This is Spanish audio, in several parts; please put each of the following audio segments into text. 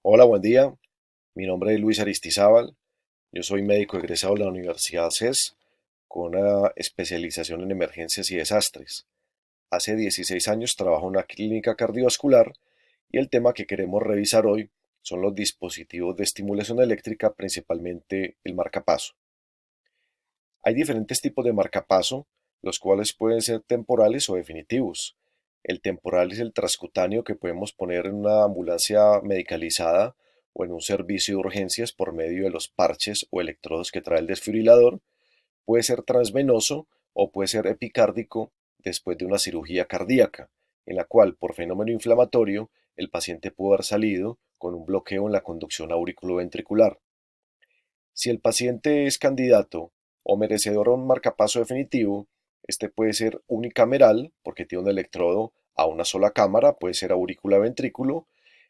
Hola, buen día. Mi nombre es Luis Aristizábal. Yo soy médico egresado de la Universidad CES con una especialización en emergencias y desastres. Hace 16 años trabajo en una clínica cardiovascular y el tema que queremos revisar hoy son los dispositivos de estimulación eléctrica, principalmente el marcapaso. Hay diferentes tipos de marcapaso, los cuales pueden ser temporales o definitivos. El temporal es el transcutáneo que podemos poner en una ambulancia medicalizada o en un servicio de urgencias por medio de los parches o electrodos que trae el desfibrilador. Puede ser transvenoso o puede ser epicárdico después de una cirugía cardíaca, en la cual por fenómeno inflamatorio el paciente pudo haber salido con un bloqueo en la conducción auriculoventricular. Si el paciente es candidato o merecedor a un marcapaso definitivo, este puede ser unicameral, porque tiene un electrodo a una sola cámara, puede ser aurícula-ventrículo.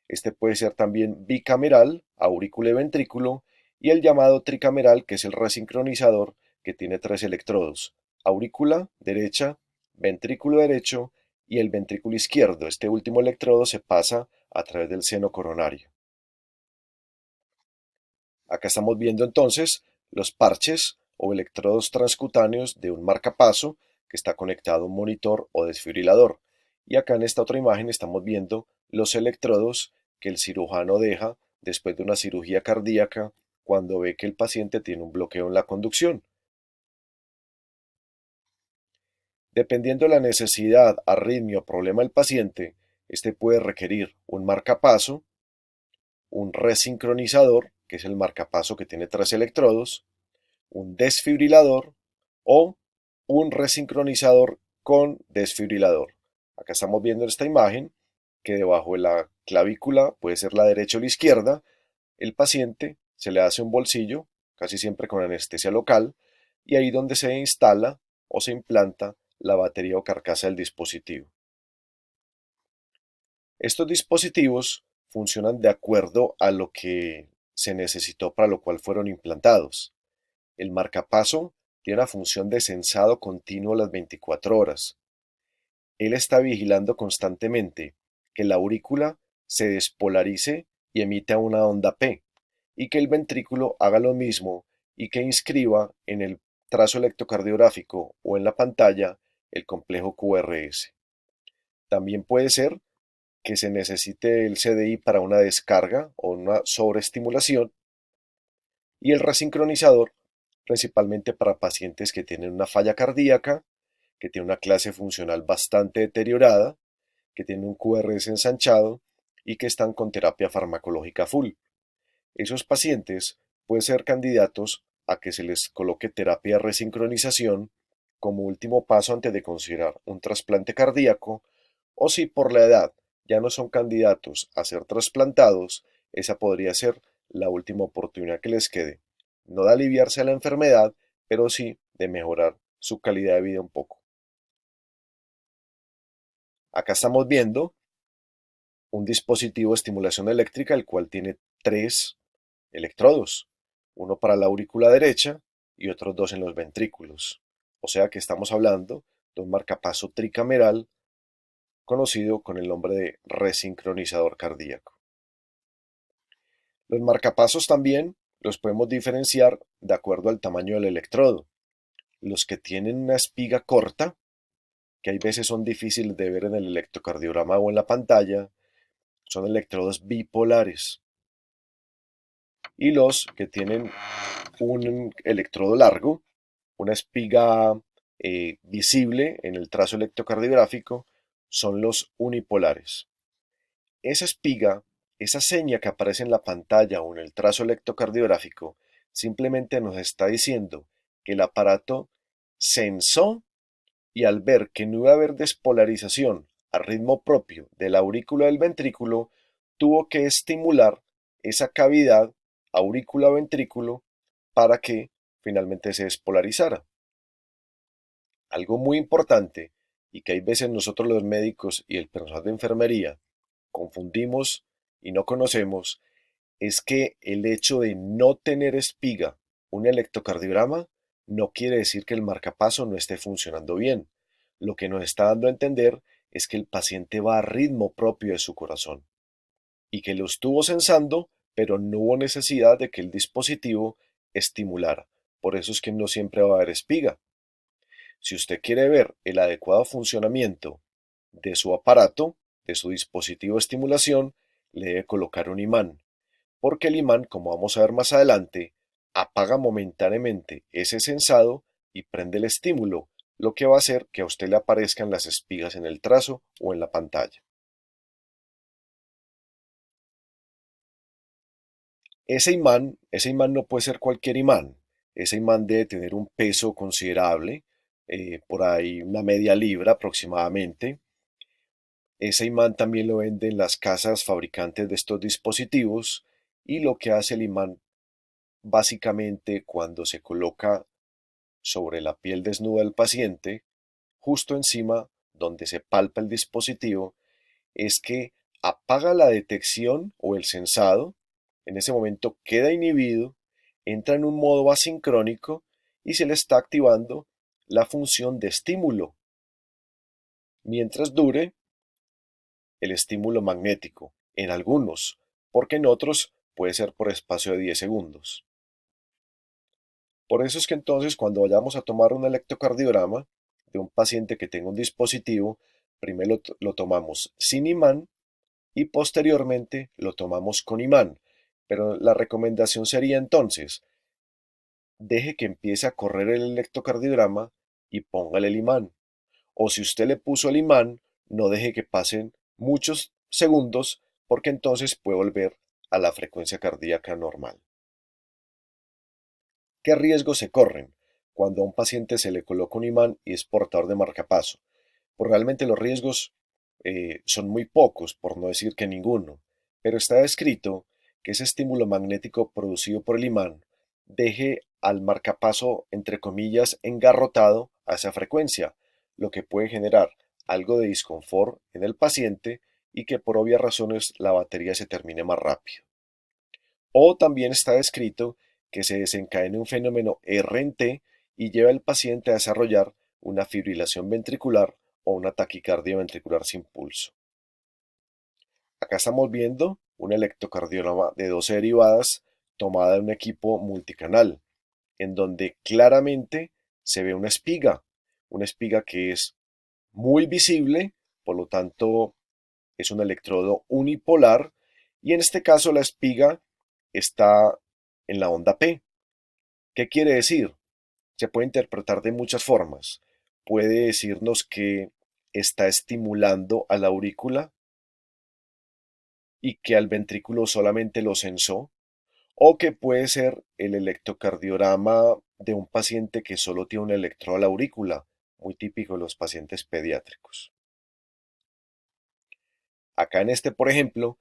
Este puede ser también bicameral, aurícula y ventrículo, y el llamado tricameral, que es el resincronizador, que tiene tres electrodos: aurícula derecha, ventrículo derecho y el ventrículo izquierdo. Este último electrodo se pasa a través del seno coronario. Acá estamos viendo entonces los parches o electrodos transcutáneos de un marcapaso que está conectado a un monitor o desfibrilador. Y acá en esta otra imagen estamos viendo los electrodos que el cirujano deja después de una cirugía cardíaca cuando ve que el paciente tiene un bloqueo en la conducción. Dependiendo de la necesidad, arritmia o problema del paciente, este puede requerir un marcapaso, un resincronizador, que es el marcapaso que tiene tres electrodos, un desfibrilador o un resincronizador con desfibrilador. Acá estamos viendo en esta imagen que debajo de la clavícula, puede ser la derecha o la izquierda, el paciente se le hace un bolsillo, casi siempre con anestesia local, y ahí donde se instala o se implanta la batería o carcasa del dispositivo. Estos dispositivos funcionan de acuerdo a lo que se necesitó para lo cual fueron implantados. El marcapaso tiene una función de sensado continuo las 24 horas. Él está vigilando constantemente que la aurícula se despolarice y emita una onda P, y que el ventrículo haga lo mismo y que inscriba en el trazo electrocardiográfico o en la pantalla el complejo QRS. También puede ser que se necesite el CDI para una descarga o una sobreestimulación, y el resincronizador principalmente para pacientes que tienen una falla cardíaca, que tienen una clase funcional bastante deteriorada, que tienen un QRS ensanchado y que están con terapia farmacológica full. Esos pacientes pueden ser candidatos a que se les coloque terapia de resincronización como último paso antes de considerar un trasplante cardíaco, o si por la edad ya no son candidatos a ser trasplantados, esa podría ser la última oportunidad que les quede, no de aliviarse de la enfermedad, pero sí de mejorar su calidad de vida un poco. Acá estamos viendo un dispositivo de estimulación eléctrica el cual tiene tres electrodos, uno para la aurícula derecha y otros dos en los ventrículos. O sea que estamos hablando de un marcapaso tricameral conocido con el nombre de resincronizador cardíaco. Los marcapasos también los podemos diferenciar de acuerdo al tamaño del electrodo. Los que tienen una espiga corta, que hay veces son difíciles de ver en el electrocardiograma o en la pantalla, son electrodos bipolares. Y los que tienen un electrodo largo, una espiga visible en el trazo electrocardiográfico, son los unipolares. Esa espiga, esa seña que aparece en la pantalla o en el trazo electrocardiográfico, simplemente nos está diciendo que el aparato sensó, y al ver que no iba a haber despolarización a ritmo propio de la aurícula del ventrículo, tuvo que estimular esa cavidad aurícula-ventrículo para que finalmente se despolarizara. Algo muy importante, y que hay veces nosotros los médicos y el personal de enfermería confundimos y no conocemos, es que el hecho de no tener espiga un electrocardiograma no quiere decir que el marcapaso no esté funcionando bien. Lo que nos está dando a entender es que el paciente va a ritmo propio de su corazón. y que lo estuvo sensando, pero no hubo necesidad de que el dispositivo estimulara. Por eso es que no siempre va a haber espiga. Si usted quiere ver el adecuado funcionamiento de su aparato, de su dispositivo de estimulación, le debe colocar un imán, porque el imán, como vamos a ver más adelante, apaga momentáneamente ese sensado y prende el estímulo, lo que va a hacer que a usted le aparezcan las espigas en el trazo o en la pantalla. Ese imán no puede ser cualquier imán. Ese imán debe tener un peso considerable, por ahí una media libra aproximadamente. Ese imán también lo venden las casas fabricantes de estos dispositivos y lo que hace el imán básicamente cuando se coloca sobre la piel desnuda del paciente, justo encima donde se palpa el dispositivo, es que apaga la detección o el sensado, en ese momento queda inhibido, entra en un modo asincrónico y se le está activando la función de estímulo, mientras dure el estímulo magnético, en algunos, porque en otros puede ser por espacio de 10 segundos. Por eso es que entonces cuando vayamos a tomar un electrocardiograma de un paciente que tenga un dispositivo, primero lo tomamos sin imán y posteriormente lo tomamos con imán. Pero la recomendación sería entonces, deje que empiece a correr el electrocardiograma y póngale el imán. O si usted le puso el imán, no deje que pasen muchos segundos porque entonces puede volver a la frecuencia cardíaca normal. ¿Qué riesgos se corren cuando a un paciente se le coloca un imán y es portador de marcapaso? Pues realmente los riesgos son muy pocos, por no decir que ninguno, pero está descrito que ese estímulo magnético producido por el imán deje al marcapaso, entre comillas, engarrotado a esa frecuencia, lo que puede generar algo de disconfort en el paciente y que por obvias razones la batería se termine más rápido. O también está descrito que se desencadene un fenómeno RNT y lleva al paciente a desarrollar una fibrilación ventricular o una taquicardia ventricular sin pulso. Acá estamos viendo un electrocardiograma de 12 derivadas tomada de un equipo multicanal, en donde claramente se ve una espiga que es muy visible, por lo tanto es un electrodo unipolar y en este caso la espiga está en la onda P. ¿Qué quiere decir? Se puede interpretar de muchas formas. Puede decirnos que está estimulando a la aurícula y que al ventrículo solamente lo sensó, o que puede ser el electrocardiograma de un paciente que solo tiene un electrodo a la aurícula, muy típico de los pacientes pediátricos. Acá en este, por ejemplo,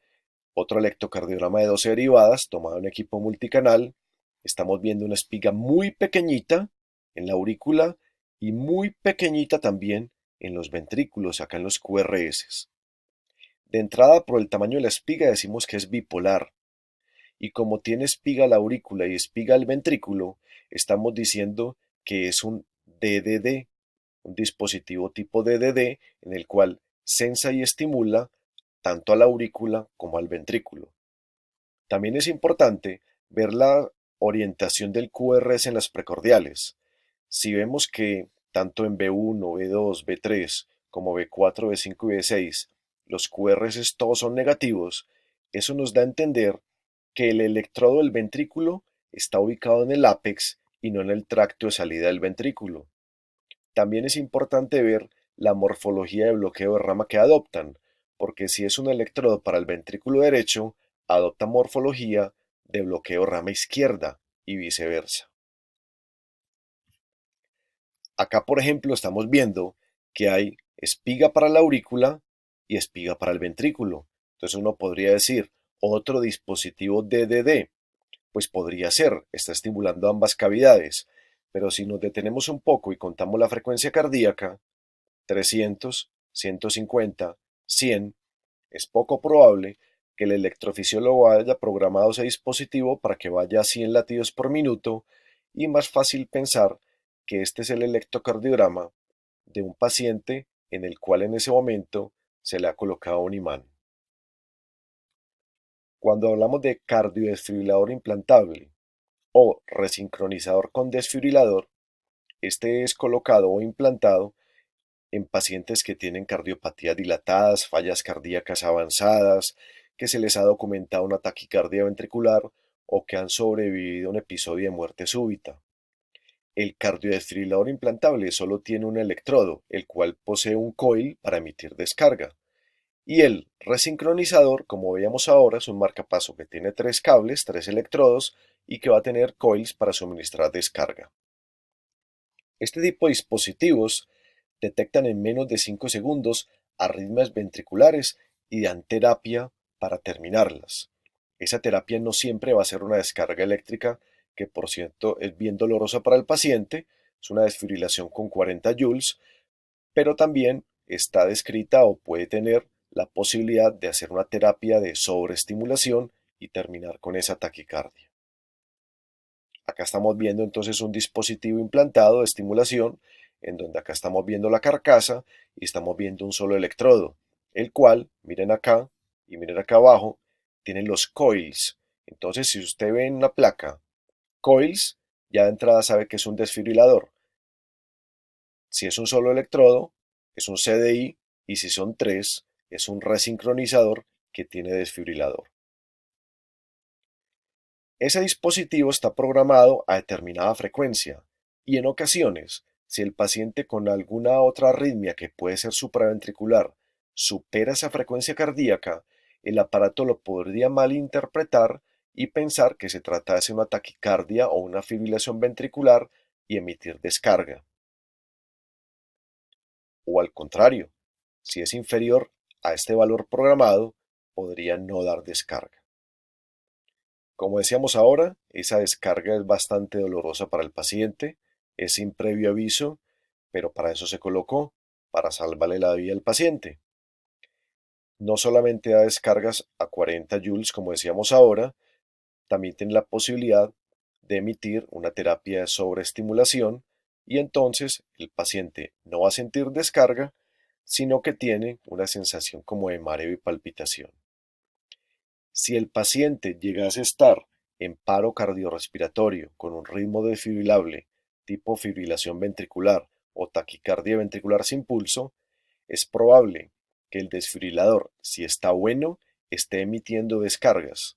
otro electrocardiograma de 12 derivadas tomado en equipo multicanal, estamos viendo una espiga muy pequeñita en la aurícula y muy pequeñita también en los ventrículos, acá en los QRS. De entrada, por el tamaño de la espiga decimos que es bipolar, y como tiene espiga la aurícula y espiga el ventrículo, estamos diciendo que es un DDD, un dispositivo tipo DDD en el cual sensa y estimula tanto a la aurícula como al ventrículo. También es importante ver la orientación del QRS en las precordiales. Si vemos que tanto en B1, B2, B3 como B4, B5 y B6 los QRS todos son negativos, eso nos da a entender que el electrodo del ventrículo está ubicado en el ápex y no en el tracto de salida del ventrículo. También es importante ver la morfología de bloqueo de rama que adoptan, porque si es un electrodo para el ventrículo derecho, adopta morfología de bloqueo rama izquierda y viceversa. Acá, por ejemplo, estamos viendo que hay espiga para la aurícula y espiga para el ventrículo. Entonces uno podría decir, otro dispositivo DDD, pues podría ser, está estimulando ambas cavidades, pero si nos detenemos un poco y contamos la frecuencia cardíaca, 300, 150, 100, es poco probable que el electrofisiólogo haya programado ese dispositivo para que vaya a 100 latidos por minuto y más fácil pensar que este es el electrocardiograma de un paciente en el cual en ese momento se le ha colocado un imán. Cuando hablamos de cardiodesfibrilador implantable o resincronizador con desfibrilador, este es colocado o implantado en pacientes que tienen cardiopatías dilatadas, fallas cardíacas avanzadas, que se les ha documentado una taquicardia ventricular o que han sobrevivido a un episodio de muerte súbita. El cardiodesfibrilador implantable solo tiene un electrodo, el cual posee un coil para emitir descarga. Y el resincronizador, como veíamos ahora, es un marcapaso que tiene tres cables, tres electrodos y que va a tener coils para suministrar descarga. Este tipo de dispositivos detectan en menos de 5 segundos arritmias ventriculares y dan terapia para terminarlas. Esa terapia no siempre va a ser una descarga eléctrica, que por cierto es bien dolorosa para el paciente, es una desfibrilación con 40 joules, pero también está descrita o puede tener la posibilidad de hacer una terapia de sobreestimulación y terminar con esa taquicardia. Acá estamos viendo entonces un dispositivo implantado de estimulación, en donde acá estamos viendo la carcasa y estamos viendo un solo electrodo, el cual, miren acá y miren acá abajo, tiene los coils. Entonces, si usted ve en una placa coils, ya de entrada sabe que es un desfibrilador. Si es un solo electrodo, es un CDI, y si son tres, es un resincronizador que tiene desfibrilador. Ese dispositivo está programado a determinada frecuencia y en ocasiones, si el paciente con alguna otra arritmia que puede ser supraventricular supera esa frecuencia cardíaca, el aparato lo podría malinterpretar y pensar que se trata de una taquicardia o una fibrilación ventricular y emitir descarga. O al contrario, si es inferior a este valor programado, podría no dar descarga. Como decíamos ahora, esa descarga es bastante dolorosa para el paciente, es sin previo aviso, pero para eso se colocó, para salvarle la vida al paciente. No solamente da descargas a 40 joules, como decíamos ahora, también tiene la posibilidad de emitir una terapia de sobreestimulación y entonces el paciente no va a sentir descarga, sino que tiene una sensación como de mareo y palpitación. Si el paciente llegase a estar en paro cardiorrespiratorio con un ritmo desfibrilable tipo fibrilación ventricular o taquicardia ventricular sin pulso, es probable que el desfibrilador, si está bueno, esté emitiendo descargas.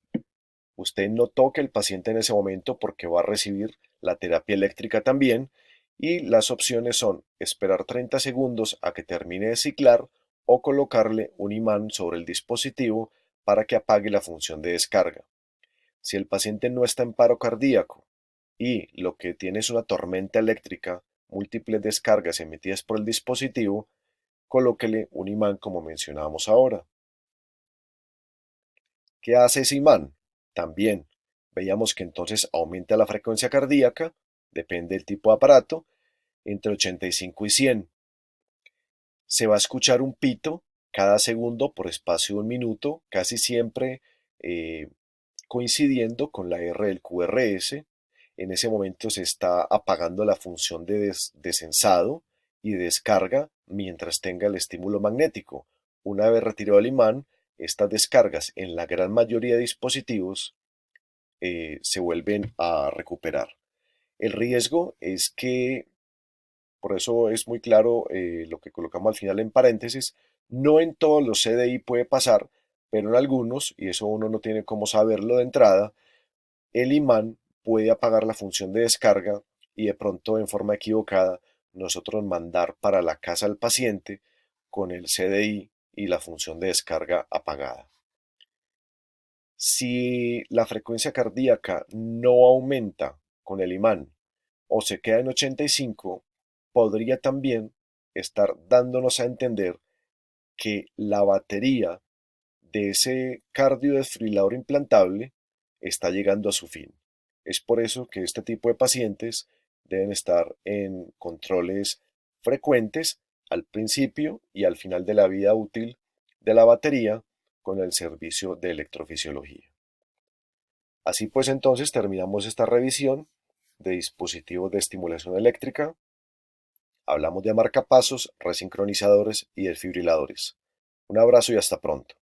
Usted no toque al paciente en ese momento porque va a recibir la terapia eléctrica también, y las opciones son esperar 30 segundos a que termine de ciclar o colocarle un imán sobre el dispositivo para que apague la función de descarga. Si el paciente no está en paro cardíaco y lo que tiene es una tormenta eléctrica, múltiples descargas emitidas por el dispositivo, colóquele un imán como mencionábamos ahora. ¿Qué hace ese imán? También veíamos que entonces aumenta la frecuencia cardíaca, depende del tipo de aparato, entre 85 y 100. Se va a escuchar un pito cada segundo por espacio de un minuto, casi siempre eh, coincidiendo con la R del QRS. En ese momento se está apagando la función de desensado y de descarga mientras tenga el estímulo magnético. Una vez retirado el imán, estas descargas en la gran mayoría de dispositivos se vuelven a recuperar. El riesgo es que, por eso es muy claro lo que colocamos al final en paréntesis, no en todos los CDI puede pasar, pero en algunos, y eso uno no tiene cómo saberlo de entrada, el imán puede apagar la función de descarga y de pronto en forma equivocada nosotros mandar para la casa al paciente con el CDI y la función de descarga apagada. Si la frecuencia cardíaca no aumenta con el imán o se queda en 85, podría también estar dándonos a entender que la batería de ese cardiodesfibrilador implantable está llegando a su fin. Es por eso que este tipo de pacientes deben estar en controles frecuentes al principio y al final de la vida útil de la batería con el servicio de electrofisiología. Así pues, entonces terminamos esta revisión de dispositivos de estimulación eléctrica. Hablamos de marcapasos, resincronizadores y desfibriladores. Un abrazo y hasta pronto.